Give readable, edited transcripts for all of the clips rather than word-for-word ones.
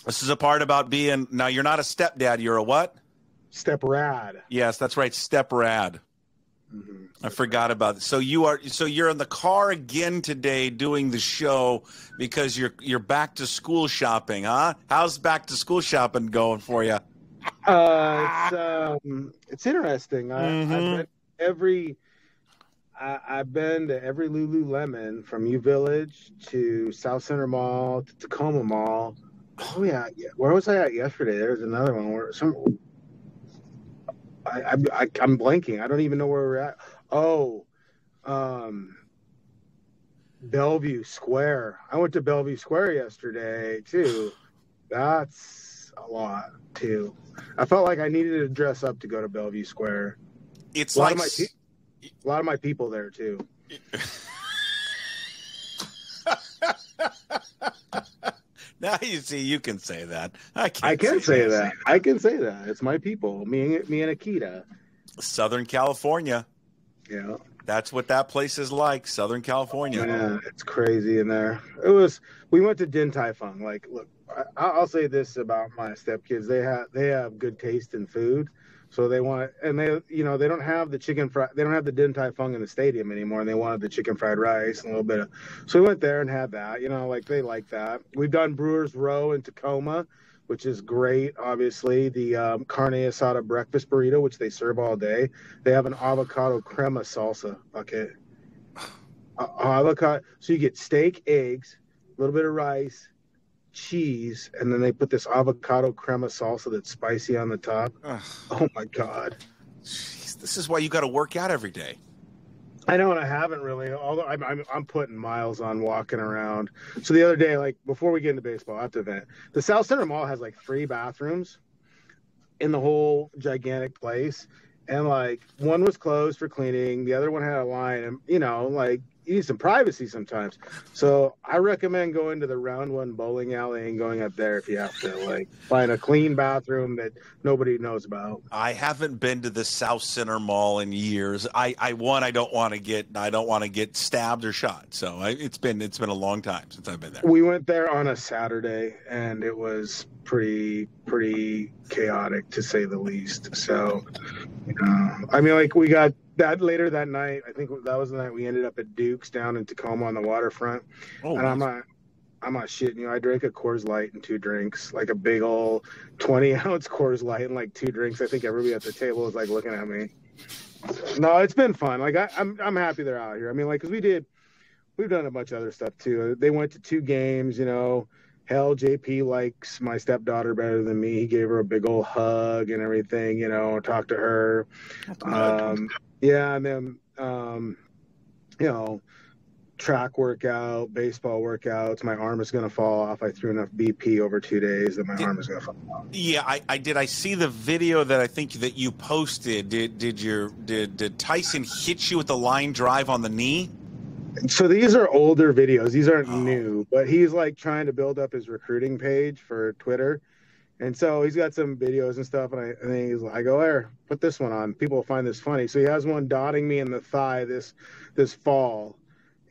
This is a part about being, now you're not a stepdad, you're a what? Step-rad. Yes, that's right, step-rad. Mm-hmm. I forgot about it. So you're in the car again today doing the show because you're back to school shopping, huh? How's back to school shopping going for you? It's interesting. I've been to every Lululemon from U Village to South Center Mall to Tacoma Mall. Oh yeah. Where was I at yesterday? There's another one where I'm blanking. I don't even know where we're at. Oh, Bellevue Square. I went to Bellevue Square yesterday too. That's a lot too. I felt like I needed to dress up to go to Bellevue Square. It's a like lot of my people there too. Now you see, you can say that. I can say that. I can say that. It's my people. Me and Akita. Southern California. Yeah. That's what that place is like, Southern California. Yeah, it's crazy in there. We went to Din Tai Fung. Like, look, I'll say this about my stepkids. They have good taste in food. So they want, and they don't have the they don't have the Din Tai Fung in the stadium anymore, and they wanted the chicken fried rice and a little bit of, so we went there and had that, like they like that. We've done Brewers Row in Tacoma, which is great. Obviously the carne asada breakfast burrito, which they serve all day. They have an avocado crema salsa bucket. Avocado. So you get steak, eggs, a little bit of rice, cheese, and then they put this avocado crema salsa that's spicy on the top. Ugh. Oh my god. Jeez, this is why you got to work out every day. I know, and I haven't really, although I'm putting miles on walking around. So the other day, like before we get into baseball, I have to vent. The South Center Mall has like 3 bathrooms in the whole gigantic place, and like one was closed for cleaning, the other one had a line, and like you need some privacy sometimes. So I recommend going to the Round One bowling alley and going up there if you have to, like, find a clean bathroom that nobody knows about. I haven't been to the South Center Mall in years. I don't want to get stabbed or shot. So it's been a long time since I've been there. We went there on a Saturday, and it was pretty chaotic to say the least. So, I mean, like we got that later that night. I think that was the night we ended up at Duke's down in Tacoma on the waterfront. Oh, and nice. I'm not shitting you. I drank a Coors Light and 2 drinks, like a big old 20-ounce Coors Light and like 2 drinks. I think everybody at the table was like looking at me. No, it's been fun. Like I'm happy they're out here. I mean, like, 'cause we've done a bunch of other stuff too. They went to 2 games, Hell, JP likes my stepdaughter better than me. He gave her a big old hug and everything, talked to her. Yeah, and then, track workout, baseball workouts. My arm is going to fall off. I threw enough BP over 2 days that my arm is going to fall off. Yeah, I did. I see the video that I think that you posted. Did Tyson hit you with the line drive on the knee? So these are older videos. These aren't new, but he's like trying to build up his recruiting page for Twitter. And so he's got some videos and stuff. And I go, here, put this one on. People will find this funny. So he has one dotting me in the thigh this fall.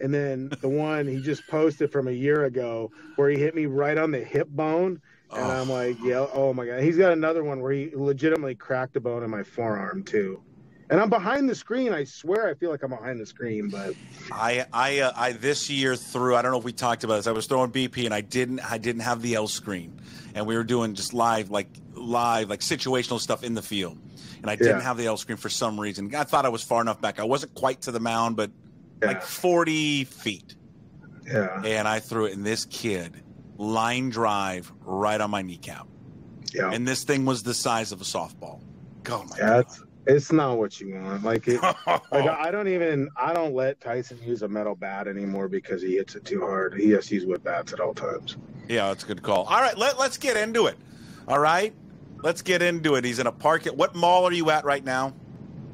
And then the one he just posted from a year ago where he hit me right on the hip bone. And I'm like, yeah, oh my God. He's got another one where he legitimately cracked a bone in my forearm too. And I'm behind the screen. I swear I feel like I'm behind the screen, but I this year threw, I don't know if we talked about this, I was throwing BP and I didn't have the L screen. And we were doing just live situational stuff in the field. And I didn't have the L screen for some reason. I thought I was far enough back. I wasn't quite to the mound, but like 40 feet. Yeah. And I threw it, and this kid line drive right on my kneecap. Yeah. And this thing was the size of a softball. Oh my God. It's not what you want. Like I don't let Tyson use a metal bat anymore because he hits it too hard. He has to use wood bats at all times. Yeah, that's a good call. All right, let's get into it. All right, let's get into it. He's in a park. What mall are you at right now?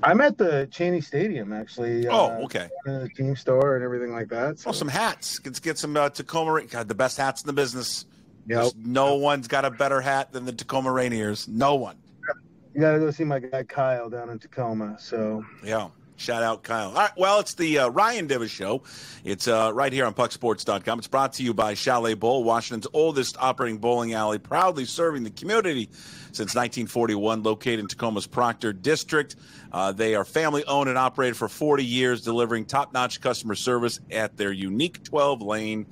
I'm at the Cheney Stadium, actually. Okay. The team store and everything like that. So. Oh, some hats. Let's get some Tacoma. God, the best hats in the business. Yep. No one's got a better hat than the Tacoma Rainiers. No one. You got to go see my guy Kyle down in Tacoma. So yeah, Shout out, Kyle. All right, well, it's the Ryan Divish Show. It's right here on pucksports.com. It's brought to you by Chalet Bowl, Washington's oldest operating bowling alley, proudly serving the community since 1941, located in Tacoma's Proctor District. They are family-owned and operated for 40 years, delivering top-notch customer service at their unique 12-lane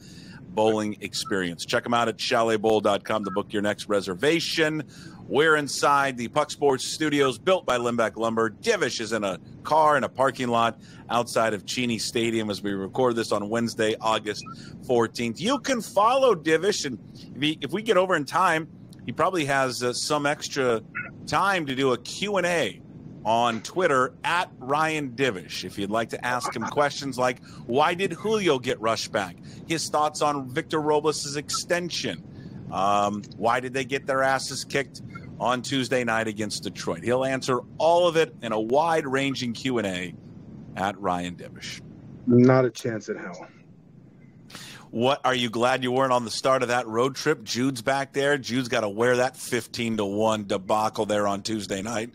bowling experience. Check them out at chaletbowl.com to book your next reservation. We're inside the Puck Sports studios built by Limbeck Lumber. Divish is in a car in a parking lot outside of Cheney Stadium as we record this on Wednesday, August 14th. You can follow Divish, and if we get over in time, he probably has some extra time to do a Q&A on Twitter at Ryan Divish. If you'd like to ask him questions like, why did Julio get rushed back? His thoughts on Victor Robles' extension. Why did they get their asses kicked on Tuesday night against Detroit? He'll answer all of it in a wide-ranging Q&A at Ryan Divish. Not a chance in hell. What, are you glad you weren't on the start of that road trip? Jude's back there. Jude's got to wear that 15-1 debacle there on Tuesday night.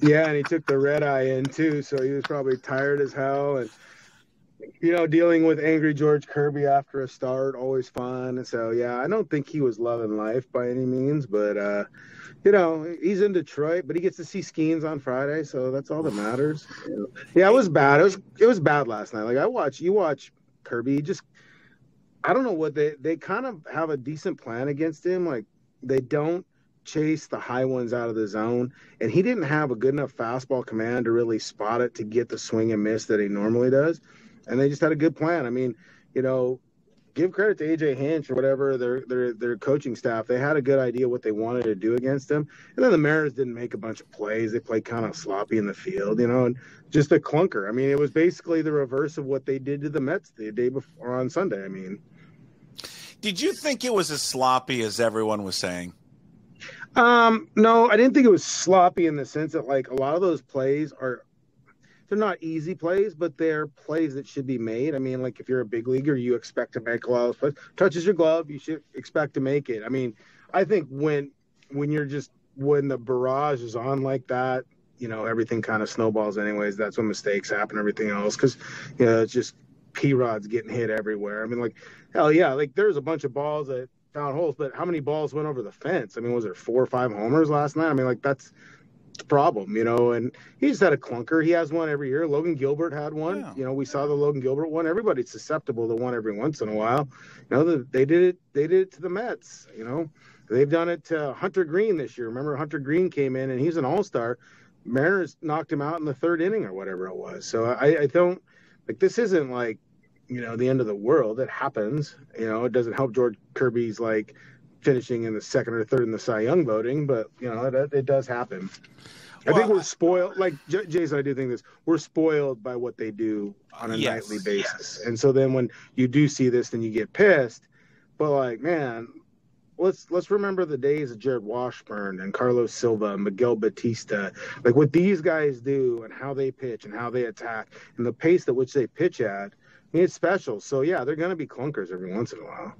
Yeah, and he took the red eye in too, so he was probably tired as hell. And dealing with angry George Kirby after a start, always fun. And so, yeah, I don't think he was loving life by any means, but he's in Detroit, but he gets to see Skeens on Friday, so that's all that matters. Yeah, it was bad. It was bad last night. Like you watch Kirby, I don't know what they kind of have a decent plan against him. Like they don't chase the high ones out of the zone, and he didn't have a good enough fastball command to really spot it to get the swing and miss that he normally does. And they just had a good plan. I mean, give credit to AJ Hinch or whatever their coaching staff. They had a good idea what they wanted to do against him. And then the Mariners didn't make a bunch of plays. They played kind of sloppy in the field, and just a clunker. I mean, it was basically the reverse of what they did to the Mets the day before on Sunday. I mean, did you think it was as sloppy as everyone was saying? No, I didn't think it was sloppy in the sense that like a lot of those plays they're not easy plays, but they're plays that should be made. I mean, like if you're a big leaguer, you expect to make a lot of those plays. Touches your glove, you should expect to make it. I mean, I think when the barrage is on like that, everything kind of snowballs anyways. That's when mistakes happen, everything else. Because, it's just P-Rods getting hit everywhere. I mean, like, hell yeah, like there's a bunch of balls that found holes, but how many balls went over the fence? I mean, was there 4 or 5 homers last night? I mean, like that's the problem, and he just had a clunker. He has one every year. Logan Gilbert had one. Yeah. We saw the Logan Gilbert one. Everybody's susceptible to one every once in a while. They did it to the Mets. They've done it to Hunter Green this year. Remember, Hunter Green came in and he's an all-star. Mariners knocked him out in the 3rd inning or whatever it was. So I don't like this isn't like the end of the world. It happens. It doesn't help George Kirby's like finishing in the 2nd or 3rd in the Cy Young voting, but it does happen. Well, I think we're spoiled. Like Jason, I do think this. We're spoiled by what they do on a nightly basis, and so then when you do see this, then you get pissed. But like, man, let's remember the days of Jared Washburn and Carlos Silva and Miguel Batista. Like what these guys do and how they pitch and how they attack and the pace at which they pitch at. I mean, it's special. So yeah, they're going to be clunkers every once in a while.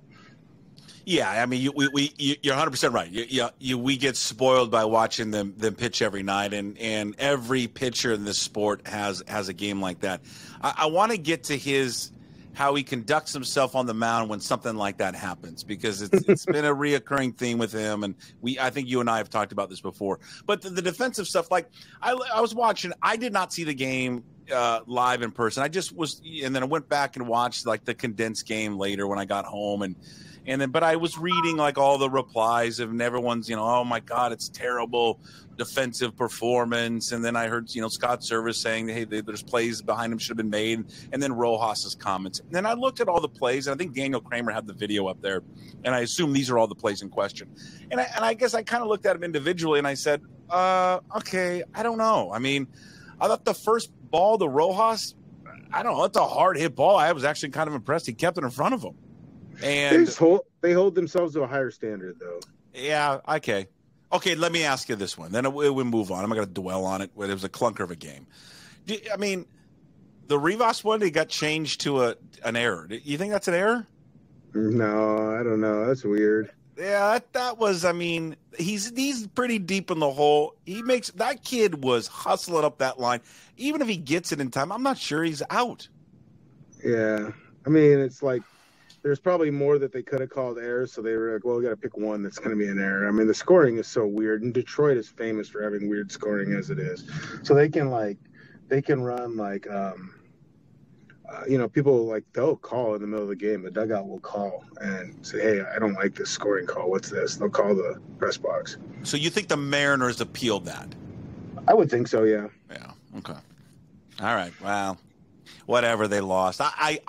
Yeah, I mean, you're 100% right. We get spoiled by watching them pitch every night, and every pitcher in this sport has a game like that. I want to get to how he conducts himself on the mound when something like that happens, because it's been a reoccurring theme with him, and I think you and I have talked about this before. But the defensive stuff, like I was watching, I did not see the game live in person. I just was, and then I went back and watched like the condensed game later when I got home, but I was reading like all the replies of everyone's, oh my God, it's terrible defensive performance. And then I heard, Scott Service saying, hey, there's plays behind him should have been made. And then Rojas's comments. And then I looked at all the plays, and I think Daniel Kramer had the video up there, and I assume these are all the plays in question. And I guess I kind of looked at them individually, and I said, okay, I don't know. I mean, I thought the first ball to Rojas, I don't know, it's a hard hit ball. I was actually kind of impressed. He kept it in front of him. And they hold themselves to a higher standard, though. Yeah, okay. Let me ask you this one. Then we'll move on. I'm not going to dwell on it. It was a clunker of a game. I mean, the Rivas one, he got changed to an error. You think that's an error? No, I don't know. That's weird. Yeah, that was. I mean, he's pretty deep in the hole. That kid was hustling up that line. Even if he gets it in time, I'm not sure he's out. Yeah, I mean, it's like there's probably more that they could have called errors, so they were like, well, we got to pick one that's going to be an error. I mean, the scoring is so weird, and Detroit is famous for having weird scoring as it is. So they can run like people like they'll call in the middle of the game. The dugout will call and say, "Hey, I don't like this scoring call. What's this?" They'll call the press box. So you think the Mariners appealed that? I would think so. Yeah. Yeah. Okay. All right. Well, whatever, they lost. I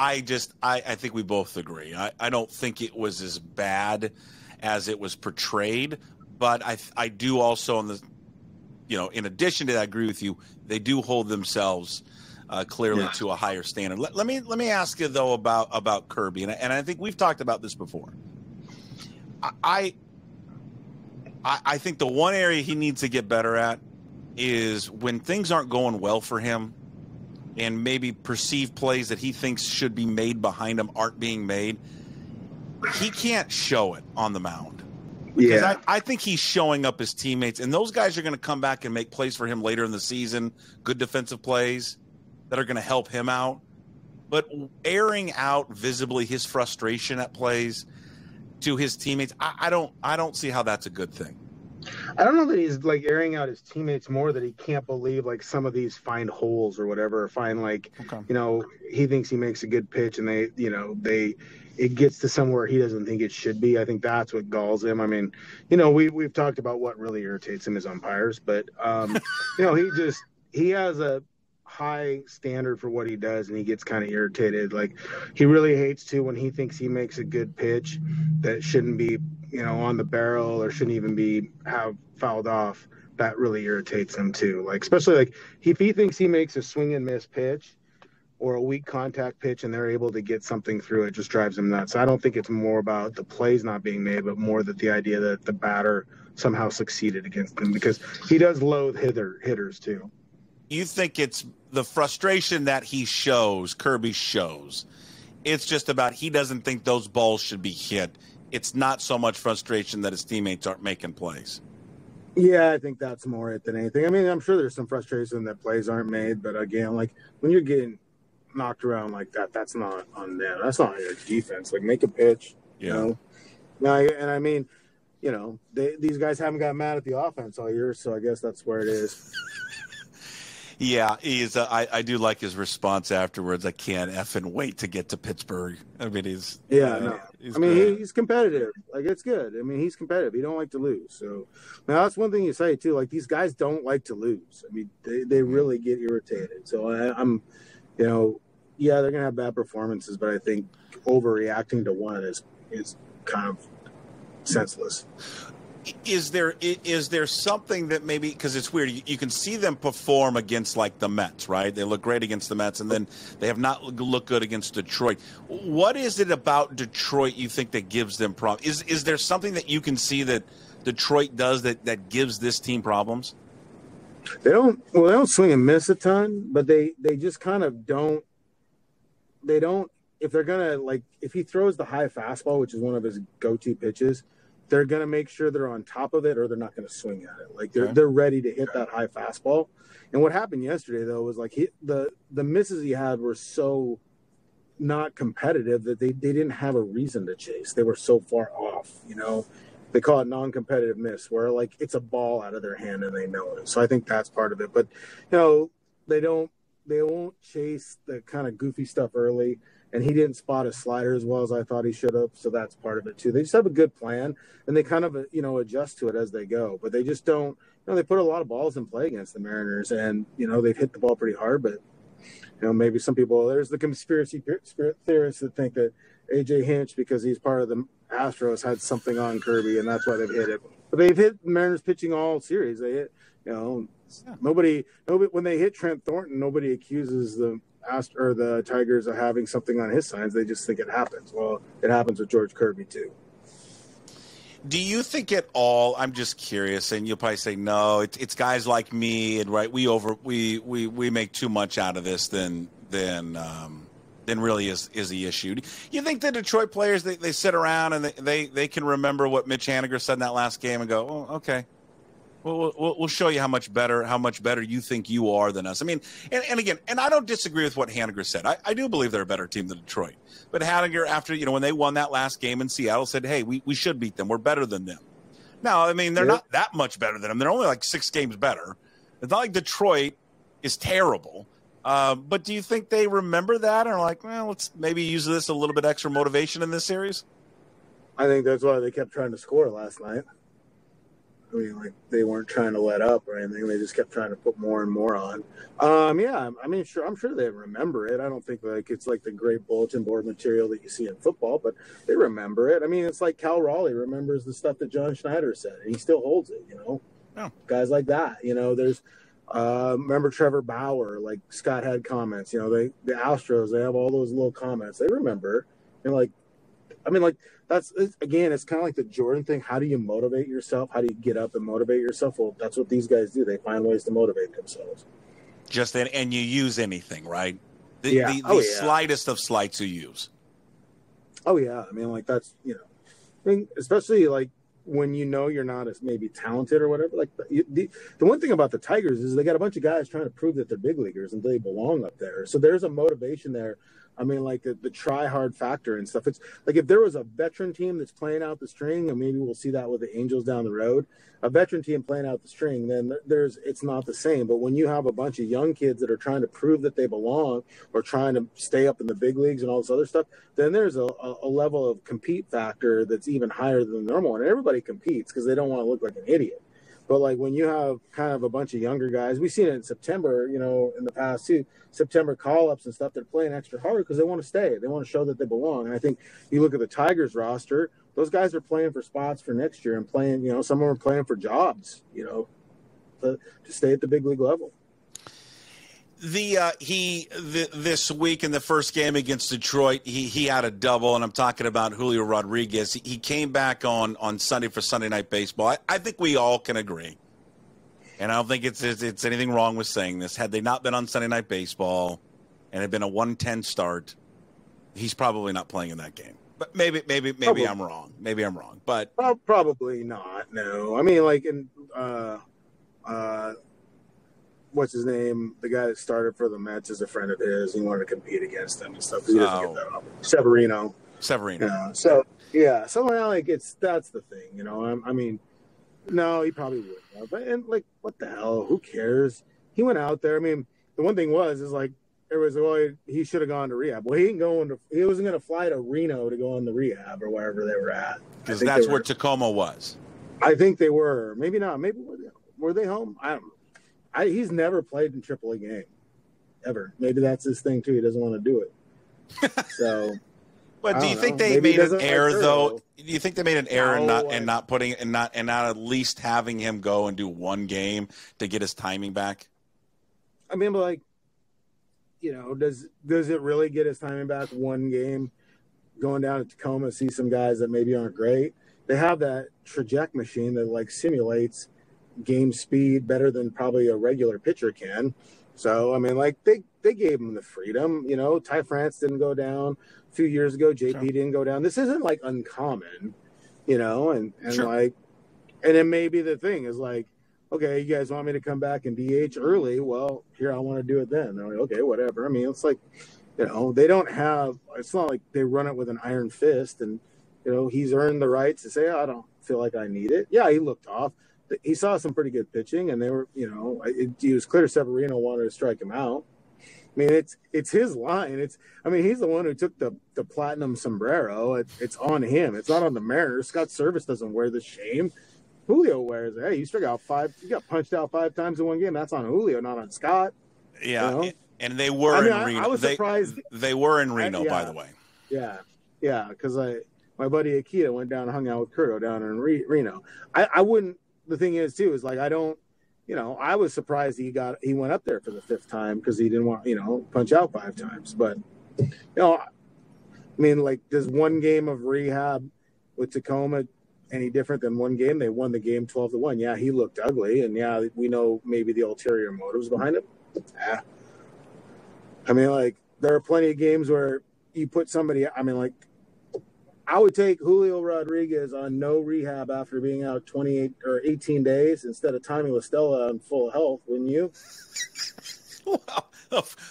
think we both agree. I don't think it was as bad as it was portrayed, but I do also in addition to that, I agree with you. They do hold themselves clearly to a higher standard. Let me ask you though about Kirby, and I think we've talked about this before. I think the one area he needs to get better at is when things aren't going well for him, and maybe perceived plays that he thinks should be made behind him aren't being made. He can't show it on the mound. Because I think he's showing up his teammates, and those guys are going to come back and make plays for him later in the season, good defensive plays that are going to help him out. But airing out visibly his frustration at plays to his teammates, I don't see how that's a good thing. I don't know that he's like airing out his teammates more, that he can't believe like some of these find holes or whatever, or find like, he thinks he makes a good pitch and it gets to somewhere he doesn't think it should be. I think that's what galls him. I mean, we've talked about what really irritates him as umpires, but he has a high standard for what he does, and he gets kind of irritated. Like, he really hates to when he thinks he makes a good pitch that shouldn't be on the barrel or shouldn't even have fouled off. That really irritates him too. Like, especially like if he thinks he makes a swing and miss pitch or a weak contact pitch and they're able to get something through, it just drives him nuts. I don't think it's more about the plays not being made, but more that the idea that the batter somehow succeeded against him, because he does loathe hitters too. You think it's the frustration that Kirby shows. It's just about he doesn't think those balls should be hit. It's not so much frustration that his teammates aren't making plays. Yeah, I think that's more it than anything. I mean, I'm sure there's some frustration that plays aren't made, but again, like when you're getting knocked around like that, that's not on them. That's not on your defense. Like, make a pitch. Yeah. Now, and I mean, these guys haven't got mad at the offense all year, so I guess that's where it is. Yeah, he's. I do like his response afterwards. I can't effing wait to get to Pittsburgh. I mean, he's. Yeah, no. He's competitive. Like, it's good. I mean, he's competitive. He don't like to lose. So now that's one thing you say too. Like, these guys don't like to lose. I mean, they really get irritated. So I'm, they're gonna have bad performances, but I think overreacting to one is kind of senseless. Is there something that maybe, because it's weird, you can see them perform against like the Mets, right? They look great against the Mets, and then they have not looked good against Detroit. What is it about Detroit you think that gives them problems? Is there something that you can see that Detroit does that gives this team problems? They don't swing and miss a ton, but they just kind of don't. They don't. If they're gonna, like, if he throws the high fastball, which is one of his go-to pitches, they're going to make sure they're on top of it, or they're not going to swing at it. Like, they're ready to hit that high fastball. And what happened yesterday, though, was like the misses he had were so not competitive that they didn't have a reason to chase. They were so far off, They call it non-competitive miss, where like it's a ball out of their hand and they know it. So I think that's part of it. But, they won't chase the kind of goofy stuff early. And he didn't spot a slider as well as I thought he should have. So that's part of it too. They just have a good plan, and they kind of, adjust to it as they go. But they just don't, they put a lot of balls in play against the Mariners, and, they've hit the ball pretty hard. But, maybe some people, there's the conspiracy theorists that think that A.J. Hinch, because he's part of the Astros, had something on Kirby, and that's why they've hit it. But they've hit Mariners pitching all series. They hit, nobody, when they hit Trent Thornton, nobody accuses the Tigers are having something on his signs. They just think it happens. Well, it happens with George Kirby too. Do you think at all? I'm just curious, and you'll probably say no. It's guys like me, and right, we make too much out of this than than really is the issue. You think the Detroit players, they sit around and they can remember what Mitch Haniger said in that last game and go, oh, okay, we'll show you how much better you think you are than us. I mean, and again, and I don't disagree with what Haniger said. I do believe they're a better team than Detroit. But Haniger, after, when they won that last game in Seattle, said, hey, we should beat them. We're better than them. Now, I mean, they're not that much better than them. They're only like 6 games better. It's not like Detroit is terrible. But do you think they remember that and are like, well, let's maybe use this a little bit extra motivation in this series? I think that's why they kept trying to score last night. I mean, like, they weren't trying to let up or anything. They just kept trying to put more and more on. Yeah, I mean, sure, I'm sure they remember it. I don't think like it's like the great bulletin board material that you see in football, but they remember it. I mean, it's like Cal Raleigh remembers the stuff that John Schneider said, and he still holds it, Oh. Guys like that, there's remember Trevor Bauer, like Scott had comments, the Astros, they have all those little comments. They remember. And it's kind of like the Jordan thing. How do you motivate yourself? How do you get up and motivate yourself? Well, that's what these guys do. They find ways to motivate themselves. And you use anything, right? The slightest of slights you use. Oh yeah. I mean, like that's, especially like when you're not as maybe talented or whatever. Like the one thing about the Tigers is they got a bunch of guys trying to prove that they're big leaguers and they belong up there. So there's a motivation there. I mean, like the try hard factor and stuff. It's like if there was a veteran team that's playing out the string, and maybe we'll see that with the Angels down the road, a veteran team playing out the string, then it's not the same. But when you have a bunch of young kids that are trying to prove that they belong or trying to stay up in the big leagues and all this other stuff, then there's a level of compete factor that's even higher than the normal one. And everybody competes because they don't want to look like an idiot. But like when you have kind of a bunch of younger guys, we've seen it in September, in the past too, September call-ups and stuff, they're playing extra hard because they want to stay. They want to show that they belong. And I think you look at the Tigers roster, those guys are playing for spots for next year and playing, some of them are playing for jobs, to stay at the big league level. This week in the first game against Detroit, he had a double, and I'm talking about Julio Rodriguez. He came back on Sunday for Sunday Night Baseball. I think we all can agree, and I don't think it's anything wrong with saying this. Had they not been on Sunday Night Baseball and had been a 1-10 start, he's probably not playing in that game. But maybe I'm wrong. Maybe I'm wrong. But probably not. No, I mean like in what's his name? The guy that started for the Mets is a friend of his. He wanted to compete against them and stuff. He doesn't get that up. Severino. Yeah. So like that's the thing. I mean, no, he probably would have. And like, what the hell? Who cares? He went out there. I mean, the one thing is like everybody's like, he should have gone to rehab. Well, he wasn't going to fly to Reno to go on the rehab or wherever they were at. Because that's where Tacoma was. I think they were. Maybe not. Maybe were they home? I don't know. He's never played in AAA game, ever. Maybe that's his thing too. He doesn't want to do it. So, but do you think they made an error though? Do you think they made an error in not at least having him go and do one game to get his timing back? I mean, like, does it really get his timing back? One game, going down to Tacoma, see some guys that maybe aren't great. They have that traject machine that like simulates game speed better than probably a regular pitcher can. So, I mean, like they gave him the freedom, Ty France didn't go down a few years ago. JP didn't go down. This isn't like uncommon, and sure. Like, and then maybe the thing is like, okay, you guys want me to come back and DH early? Well, here, I want to do it then. They're like, okay, whatever. I mean, it's like, they don't have, it's not like they run it with an iron fist and, he's earned the right to say, I don't feel like I need it. Yeah, he looked off. He saw some pretty good pitching, and they were, it was clear Severino wanted to strike him out. I mean, it's his line. He's the one who took the platinum sombrero. It's on him. It's not on the Mariners. Scott Service doesn't wear the shame. Julio wears it. Hey, you struck out 5. You got punched out 5 times in one game. That's on Julio, not on Scott. Yeah, and they were in Reno. I was surprised. They were in Reno, by the way. Yeah, because my buddy Akita went down and hung out with Curto down in Reno. I wouldn't. The thing is, too, is like I don't, I was surprised he went up there for the 5th time because he didn't want, punch out 5 times. But, I mean, like, does one game of rehab with Tacoma any different than one game? They won the game 12-1. Yeah, he looked ugly, and yeah, we know maybe the ulterior motives behind it. I mean, like, there are plenty of games where you put somebody. I mean, like, I would take Julio Rodriguez on no rehab after being out 28 or 18 days instead of Tommy La Stella on full health, wouldn't you? Well,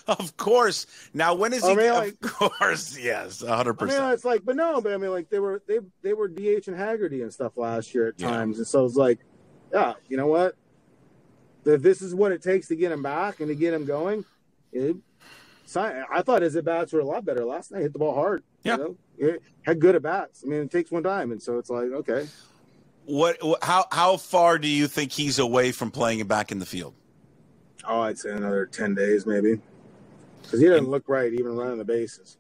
of course. Now, when is he? I mean, like, of course, yes, 100%. I mean, it's like, but I mean, like, they were DH and Haggerty and stuff last year at times, and so it's like, yeah, you know what? If this is what it takes to get him back and to get him going, I thought his at-bats were a lot better last night. Hit the ball hard. Yeah. You know? It had good at-bats. I mean, it takes one time, and so it's like, okay. How far do you think he's away from playing it back in the field? Oh, I'd say another 10 days maybe, because he doesn't look right even running the bases.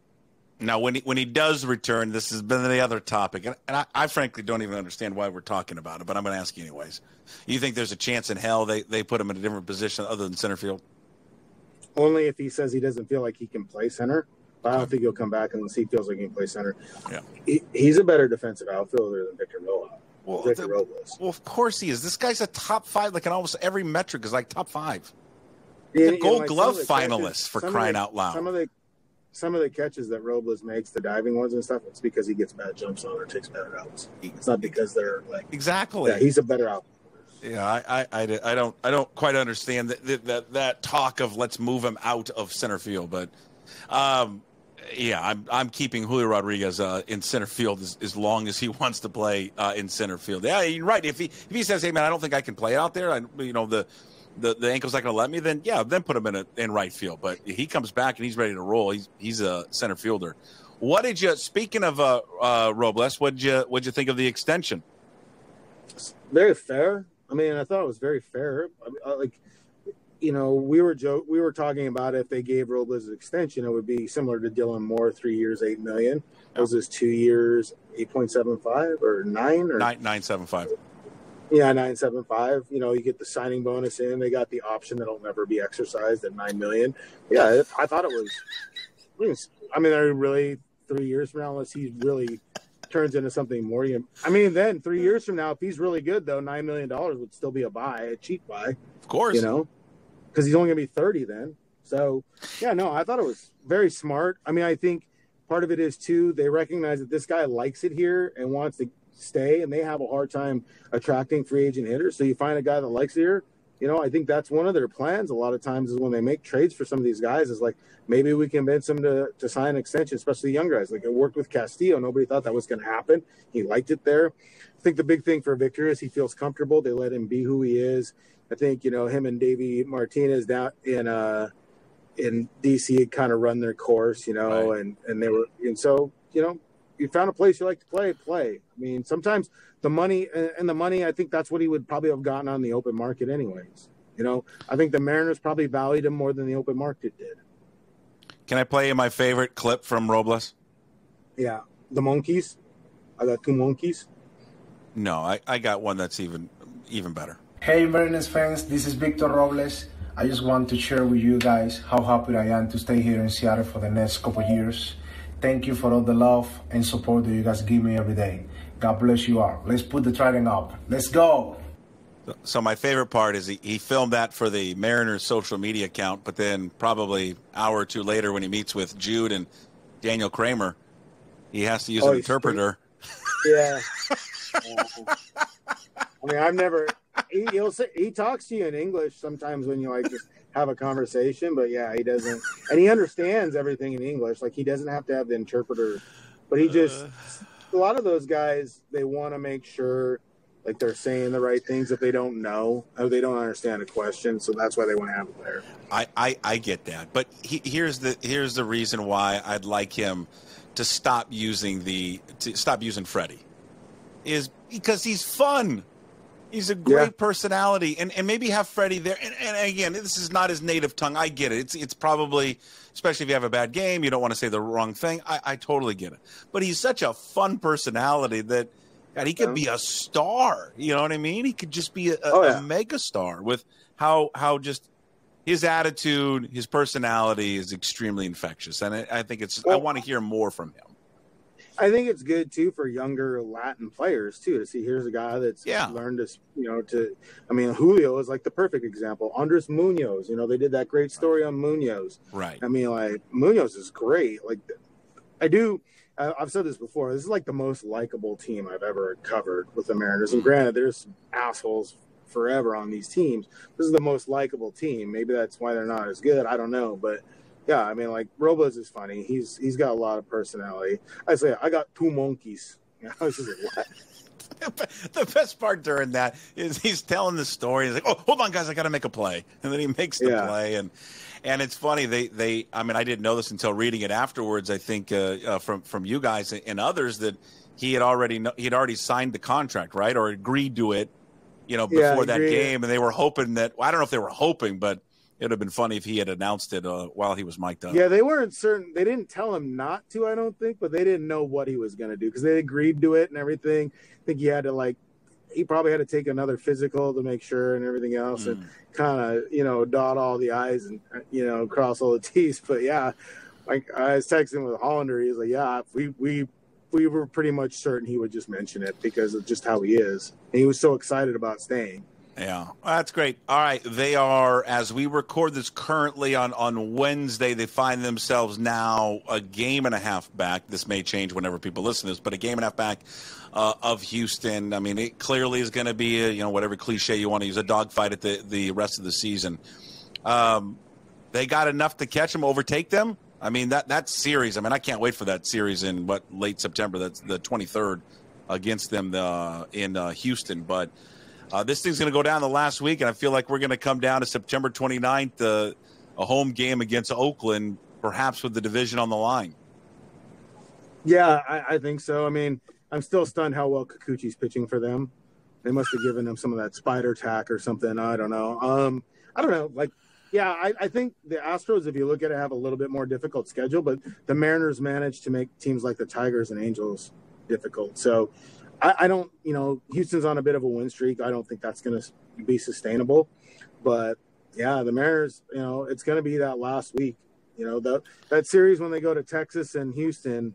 Now, when he does return, this has been the other topic, and I frankly don't even understand why we're talking about it, but I'm going to ask you anyways. You think there's a chance in hell they put him in a different position other than center field? Only if he says he doesn't feel like he can play center. But I don't think he'll come back unless he feels like he can play center. Yeah, he's a better defensive outfielder than Victor Robles. Well, of course he is. This guy's a top 5, like in almost every metric is like top 5. He's a Gold Glove finalist for crying out loud. Some of the catches that Robles makes, the diving ones and stuff, it's because he gets bad jumps on or takes bad outs. It's not because they're like exactly. Yeah, he's a better outfielder. Yeah, I don't quite understand that talk of let's move him out of center field, but I'm keeping Julio Rodriguez in center field as long as he wants to play in center field. Yeah, you're right. If he says, "Hey man, I don't think I can play out there," the ankle's not going to let me, then put him in right field. But he comes back and he's ready to roll. He's a center fielder. What did you? Speaking of Robles, what'd you think of the extension? Very fair. I mean, I thought it was very fair. We were talking about if they gave Robles an extension, it would be similar to Dylan Moore, 3 years, $8 million. That was his 2 years, 8.75 or 9.75. Yeah, 9.75. You get the signing bonus in. They got the option that'll never be exercised at $9 million. Yeah, I thought it was. I mean, are really 3 years from now, unless he really turns into something more. Then 3 years from now, if he's really good, though, $9 million would still be a cheap buy. Of course, because he's only going to be 30 then. So, I thought it was very smart. I mean, I think part of it is too they recognize that this guy likes it here and wants to stay, and they have a hard time attracting free agent hitters. So you find a guy that likes it here. I think that's one of their plans a lot of times is when they make trades for some of these guys is like maybe we convince them to sign an extension, especially young guys. Like it worked with Castillo. Nobody thought that was going to happen. He liked it there. I think the big thing for Victor is he feels comfortable. They let him be who he is. I think, him and Davey Martinez down in DC had kind of run their course, right. and they were, and so, you found a place you like to play. I mean, sometimes the money, I think that's what he would probably have gotten on the open market anyways. I think the Mariners probably valued him more than the open market did. Can I play you my favorite clip from Robles? Yeah. The monkeys. I got 2 monkeys. No, I got one that's even better. Hey Mariners fans, this is Victor Robles. I just want to share with you guys how happy I am to stay here in Seattle for the next couple of years. Thank you for all the love and support that you guys give me every day. God bless you all. Let's put the trident up. Let's go. So my favorite part is he filmed that for the Mariners social media account, but then probably an hour or two later when he meets with Jude and Daniel Kramer, he has to use an interpreter. Yeah. I mean, I've never... He talks to you in English sometimes when you just have a conversation, but he doesn't, and he understands everything in English. Like he doesn't have to have the interpreter, but he just a lot of those guys, they want to make sure like they're saying the right things if they don't know or they don't understand a question, so that's why they want to have it there. I get that, but here's the reason why I'd like him to stop using Freddie is because he's fun. He's a great personality, and maybe have Freddie there. And again, this is not his native tongue. I get it. It's probably, especially if you have a bad game, you don't want to say the wrong thing. I totally get it. But he's such a fun personality that he could be a star. You know what I mean? He could just be a mega star with how just his attitude, his personality is extremely infectious. And I think I want to hear more from him. I think it's good too for younger Latin players too to see here's a guy that's learned to, I mean, Julio is like the perfect example. Andres Munoz, they did that great story on Munoz. Right. I mean, like Munoz is great. Like I've said this before. This is like the most likable team I've ever covered with the Mariners. And granted, there's assholes forever on these teams. This is the most likable team. Maybe that's why they're not as good. I don't know, but. Yeah, I mean, like Robles is funny. He's got a lot of personality. I say I got two monkeys. I was just like, what? The best part during that is he's telling the story. He's like, "Oh, hold on, guys, I got to make a play," and then he makes the play. And it's funny. They I mean, I didn't know this until reading it afterwards. I think from you guys and others that he'd already signed the contract, right, or agreed to it, before that game. And they were hoping that I don't know if they were hoping, but. It would have been funny if he had announced it while he was mic'd up. Yeah, they weren't certain. They didn't tell him not to, I don't think, but they didn't know what he was going to do because they agreed to it and everything. I think he had to, he probably had to take another physical to make sure and everything else and kind of, dot all the I's and, cross all the T's. But, yeah, like I was texting with Hollander. He was like, yeah, we were pretty much certain he would just mention it because of just how he is. And he was so excited about staying. Yeah, that's great. All right, they are, as we record this currently on Wednesday, they find themselves now a game and a half back. This may change whenever people listen to this, but a game and a half back of Houston. I mean, it clearly is going to be, whatever cliche you want to use, a dogfight at the rest of the season. They got enough to catch them, overtake them. I mean, that series, I can't wait for that series in, late September. That's the 23rd against them in Houston, but this thing's going to go down the last week, and I feel like we're going to come down to September 29th, a home game against Oakland, perhaps with the division on the line. Yeah, I think so. I mean, I'm still stunned how well Kikuchi's pitching for them. They must have given him some of that spider tack or something. I don't know. I think the Astros, if you look at it, have a little bit more difficult schedule, but the Mariners managed to make teams like the Tigers and Angels difficult. So, I don't, Houston's on a bit of a win streak. I don't think that's going to be sustainable. But, yeah, the Mariners, it's going to be that last week. That series when they go to Texas and Houston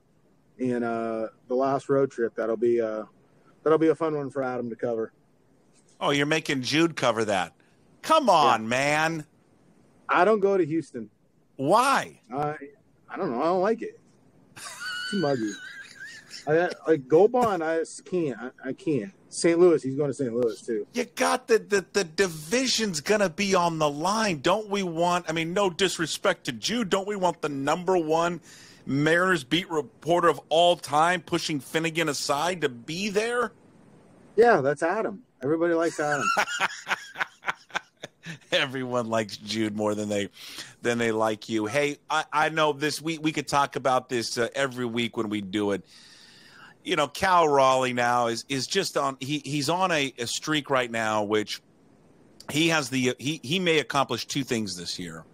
in the last road trip, that'll be a fun one for Adam to cover. Oh, you're making Jude cover that. Come on, man. I don't go to Houston. Why? I don't know. I don't like it. Too muggy. Gobon, I can't. St. Louis, he's going to St. Louis too. You got the division's going to be on the line. Don't we want, no disrespect to Jude, don't we want the number one Mariners beat reporter of all time pushing Finnegan aside to be there? Yeah, that's Adam. Everybody likes Adam. Everyone likes Jude more than they like you. Hey, I know this week we could talk about this every week when we do it. Cal Raleigh now is just on. He's on a streak right now, which he has he may accomplish two things this year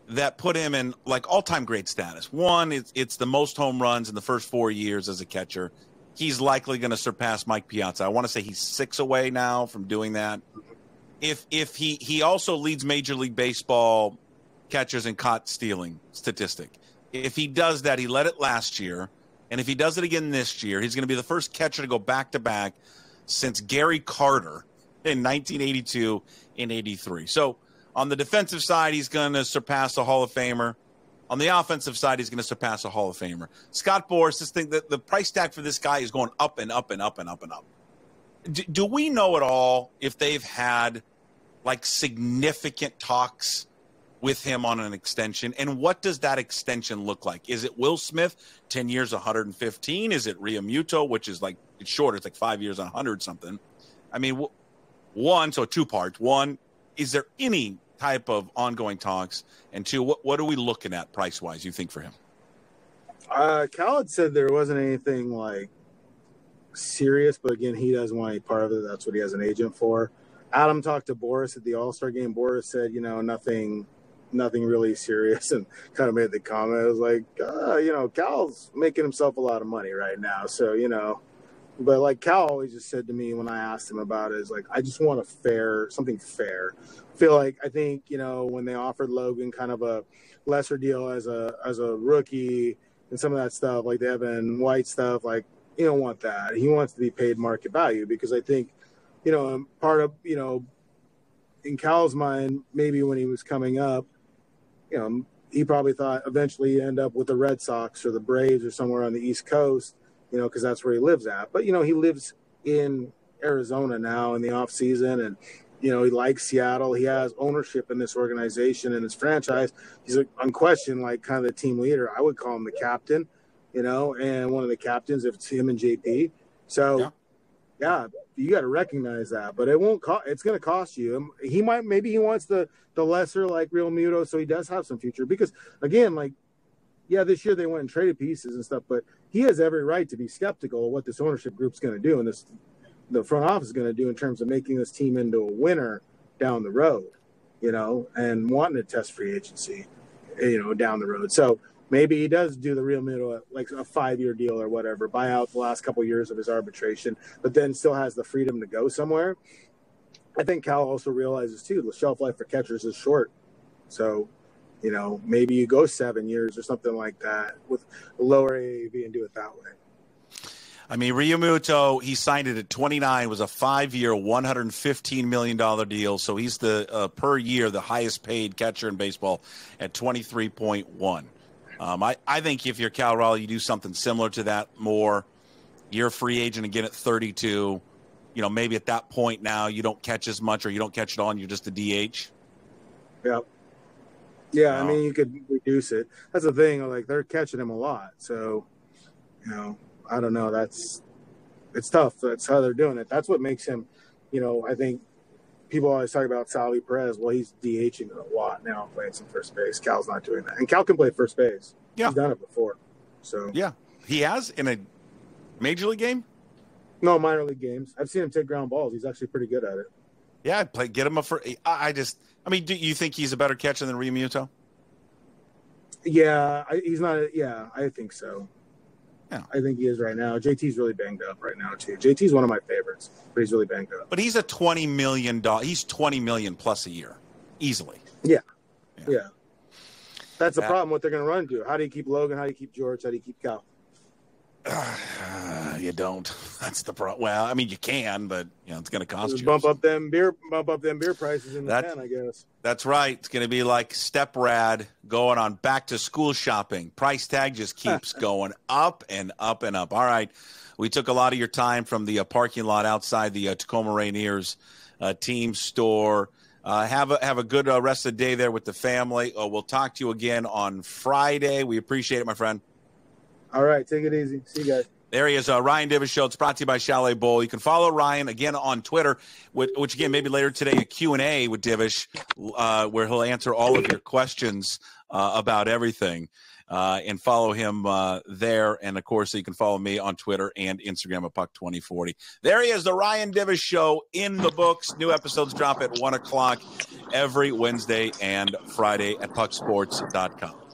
that put him in all-time great status. One, it's the most home runs in the first 4 years as a catcher. He's likely going to surpass Mike Piazza. I want to say he's 6 away now from doing that. If he also leads Major League Baseball catchers in caught stealing statistic. If he does that, he led it last year. And if he does it again this year, he's going to be the first catcher to go back-to-back since Gary Carter in 1982 and 83. So on the defensive side, he's going to surpass a Hall of Famer. On the offensive side, he's going to surpass a Hall of Famer. Scott Boras, this thing, the price tag for this guy is going up and up and up and up and up. Do we know at all if they've had significant talks with him on an extension, and what does that extension look like? Is it Will Smith, 10 years, 115? Is it Ria Muto, which is it's shorter, it's 5 years, 100 something? So 2 parts. One, is there any type of ongoing talks? And two, what are we looking at price-wise, you think, for him? Cal had said there wasn't anything serious, but again, he doesn't want any part of it. That's what he has an agent for. Adam talked to Boras at the All-Star game. Boras said, nothing really serious, and kind of made the comment. It was like, Cal's making himself a lot of money right now. So, but Cal always just said to me when I asked him about it, is I just want something fair. I think, when they offered Logan kind of a lesser deal as a rookie, and some of that stuff, like the Evan White stuff, like you don't want that. He wants to be paid market value because I think, part of, in Cal's mind, maybe when he was coming up, he probably thought eventually he'd end up with the Red Sox or the Braves or somewhere on the East Coast, because that's where he lives at. But, he lives in Arizona now in the off season, and, he likes Seattle. He has ownership in this organization and his franchise. He's unquestioned, like kind of the team leader. I would call him the captain, and one of the captains if it's him and JP. So, yeah, you got to recognize that. But it won't cost. It's going to cost you. Maybe he wants the lesser like Real Muto, so he does have some future. Because again, this year they went and traded pieces and stuff, but he has every right to be skeptical of what this ownership group's going to do and the front office is going to do in terms of making this team into a winner down the road, and wanting to test free agency, down the road. So maybe he does do the Real Muto, like a 5-year deal or whatever, buy out the last couple of years of his arbitration, but then still has the freedom to go somewhere. I think Cal also realizes, too, the shelf life for catchers is short. So, maybe you go 7 years or something like that with a lower AAV and do it that way. I mean, Realmuto, he signed it at 29. It was a 5-year, $115 million deal. So he's the per year the highest paid catcher in baseball at 23.1. I think if you're Cal Raleigh, you do something similar to that more. You're a free agent again at 32. Maybe at that point now you don't catch as much or you don't catch it on. You're just a DH. Yeah. Yeah, I mean, you could reduce it. That's the thing. Like, they're catching him a lot. So, I don't know. It's tough. That's how they're doing it. That's what makes him, I think people always talk about Salvi Perez. Well, he's DHing a lot now, playing some first base. Cal's not doing that. And Cal can play first base. Yeah. He's done it before. So yeah, he has in a major league game? No, minor league games. I've seen him take ground balls. He's actually pretty good at it. Yeah, get him do you think he's a better catcher than Realmuto? Yeah, he's not. Yeah, I think so. Yeah. I think he is right now. JT's really banged up right now too. JT's one of my favorites, but he's really banged up. But he's a $20 million. He's $20 million plus a year, easily. Yeah. That's the problem. What they're going to run to. How do you keep Logan? How do you keep George? How do you keep Cal? You don't. That's the problem. Well, I mean, you can, but it's going to cost you. Bump up them beer prices in the pen, I guess. That's right. It's going to be like Steprad going on back to school shopping. Price tag just keeps going up and up and up. All right, we took a lot of your time from the parking lot outside the Tacoma Rainiers team store. Have a good rest of the day there with the family. We'll talk to you again on Friday. We appreciate it, my friend. All right, take it easy. See you guys. There he is, Ryan Divish Show. It's brought to you by Chalet Bowl. You can follow Ryan again on Twitter, which again, maybe later today, a Q&A with Divish, where he'll answer all of your questions about everything. And follow him there. And, of course, you can follow me on Twitter and Instagram at Puck2040. There he is, the Ryan Divish Show in the books. New episodes drop at 1 o'clock every Wednesday and Friday at pucksports.com.